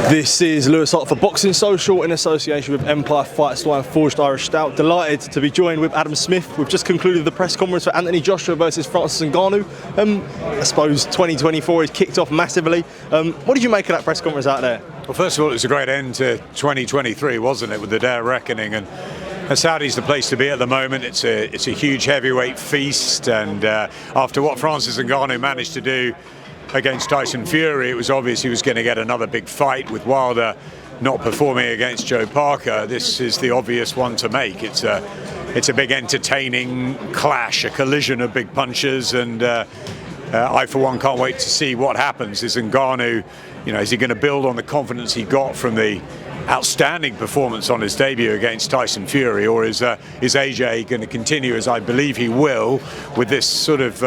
This is Lewis Hart for Boxing Social in association with Empire Fight Store and Forged Irish Stout. Delighted to be joined with Adam Smith. We've just concluded the press conference for Anthony Joshua versus Francis Ngannou. I suppose 2024 is kicked off massively. What did you make of that press conference out there? Well, first of all, it was a great end to 2023, wasn't it, with the Day of Reckoning? And Saudi's the place to be at the moment. It's a huge heavyweight feast, and after what Francis Ngannou managed to do against Tyson Fury, it was obvious he was going to get another big fight. With Wilder not performing against Joe Parker, this is the obvious one to make. It's a big entertaining clash, a collision of big punches, and I for one can't wait to see what happens. Is Ngannou, is he going to build on the confidence he got from the outstanding performance on his debut against Tyson Fury, or is AJ going to continue, as I believe he will, with this sort of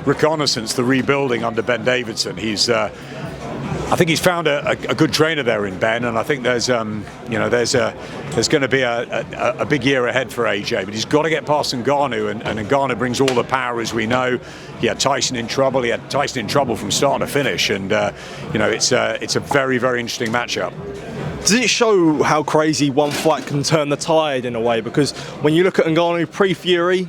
reconnaissance, the rebuilding under Ben Davidson? I think he's found a good trainer there in Ben, and I think there's going to be a big year ahead for AJ, but he's got to get past Ngannou, and Ngannou brings all the power, as we know. He had Tyson in trouble. He had Tyson in trouble from start to finish, and it's a very, very interesting matchup. Does it show how crazy one fight can turn the tide in a way? Because when you look at Ngannou pre-Fury,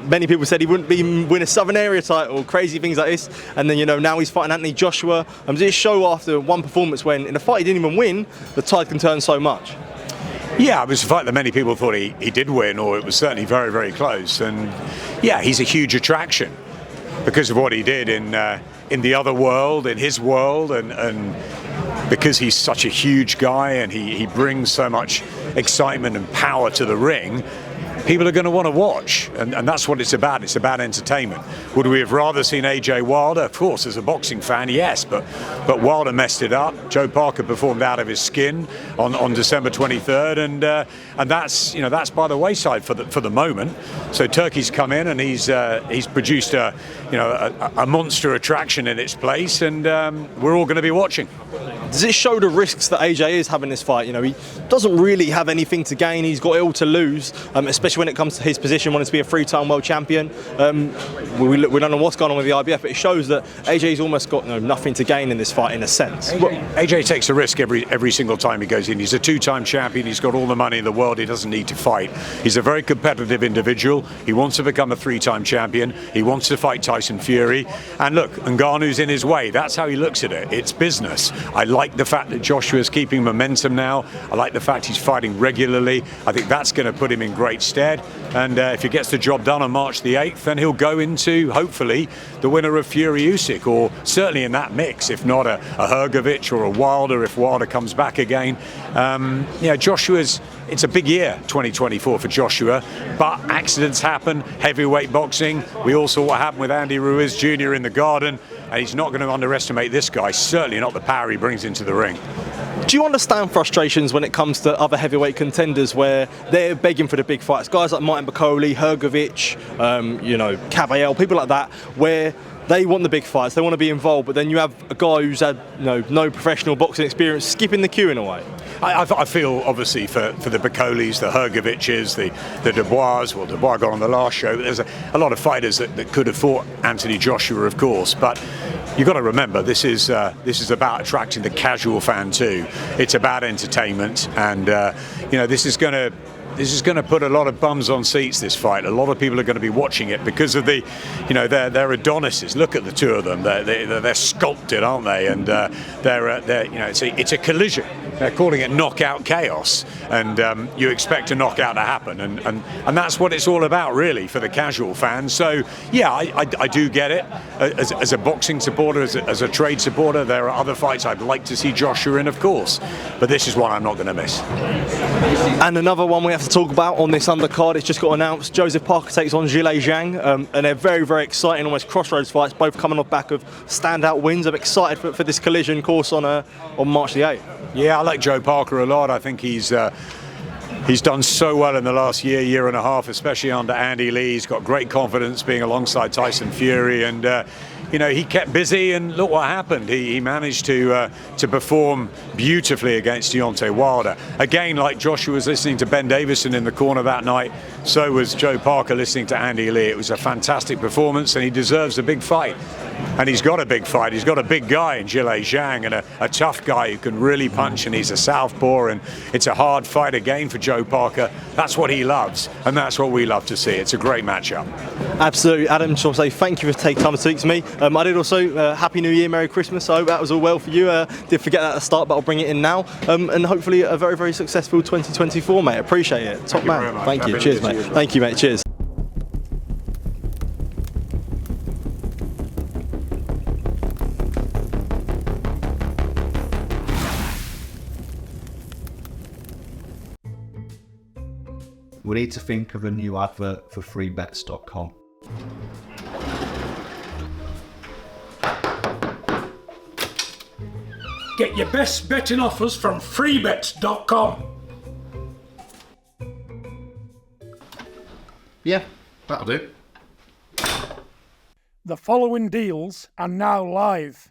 many people said he wouldn't win a Southern Area title, crazy things like this, and then now he's fighting Anthony Joshua. Does it show after one performance, when in a fight he didn't even win, the tide can turn so much? Yeah, it was a fight that many people thought he did win, or it was certainly very, very close. And yeah, he's a huge attraction because of what he did in the other world, in his world, and because he's such a huge guy and he brings so much excitement and power to the ring. People are going to want to watch, and that's what it's about. It's about entertainment. Would we have rather seen AJ Wilder? Of course, as a boxing fan, yes, but Wilder messed it up. Joe Parker performed out of his skin on December 23rd, and that's by the wayside for the moment. So Turkey's come in, and he's produced a monster attraction in its place, and we're all going to be watching. Does it show the risks that AJ is having this fight? He doesn't really have anything to gain. He's got it all to lose, especially when it comes to his position, wanting to be a three-time world champion. We don't know what's going on with the IBF, but it shows that AJ's almost got nothing to gain in this fight, in a sense. AJ takes a risk every single time he goes in. He's a two-time champion. He's got all the money in the world. He doesn't need to fight. He's a very competitive individual. He wants to become a three-time champion. He wants to fight Tyson Fury. And look, Ngannou's in his way. That's how he looks at it. It's business. I like the fact that Joshua's keeping momentum now. I like the fact he's fighting regularly. I think that's going to put him in great stead. And if he gets the job done on March the 8th, then he'll go into, hopefully, the winner of Fury Usyk, or certainly in that mix, if not a Hrgovic or a Wilder, if Wilder comes back again. It's a big year, 2024, for Joshua, but accidents happen, heavyweight boxing. We all saw what happened with Andy Ruiz Jr. in the Garden, and he's not going to underestimate this guy, certainly not the power he brings into the ring. Do you understand frustrations when it comes to other heavyweight contenders where they're begging for the big fights? Guys like Martin Bakole, Hrgovic, Cavall, people like that, where they want the big fights, they want to be involved, but then you have a guy who's had no professional boxing experience skipping the queue in a way. I feel, obviously, for the Bakoles, the Hrgovic's, the Dubois. Well, Dubois got on the last show. There's a lot of fighters that could have fought Anthony Joshua, of course, but you've got to remember, this is about attracting the casual fan too. It's about entertainment, and this is going to put a lot of bums on seats, this fight. A lot of people are going to be watching it because of they're Adonises. Look at the two of them. They're sculpted, aren't they? And it's a collision. They're calling it knockout chaos, and you expect a knockout to happen, and that's what it's all about, really, for the casual fans. So yeah, I do get it. As a boxing supporter, as a trade supporter, there are other fights I'd like to see Joshua in, of course, but this is one I'm not going to miss. And another one we have to talk about on this undercard, it's just got announced. Joseph Parker takes on Zhilei Zhang, and they're very, very exciting, almost crossroads fights, both coming off back of standout wins. I'm excited for this collision course on March the 8th. Yeah, I like Joe Parker a lot. I think he's done so well in the last year and a half, especially under Andy Lee. He's got great confidence being alongside Tyson Fury, and he kept busy, and look what happened. He managed to perform beautifully against Deontay Wilder. Again, like Joshua was listening to Ben Davison in the corner that night, so was Joe Parker listening to Andy Lee. It was a fantastic performance, and he deserves a big fight. And he's got a big fight. He's got a big guy in Zhilei Zhang, and a tough guy who can really punch, and he's a southpaw, and it's a hard fight again for Joe Parker. That's what he loves, and that's what we love to see. It's a great matchup. Absolutely, Adam. Just want to say thank you for taking time to speak to me. I did also Happy New Year, Merry Christmas. I hope that was all well for you. Did forget that at the start, but I'll bring it in now. And hopefully a very, very successful 2024, mate. Appreciate it. Top man. Thank you. Cheers, mate. Thank you, mate. Cheers. We need to think of a new advert for freebets.com. Get your best betting offers from freebets.com. Yeah, that'll do. The following deals are now live.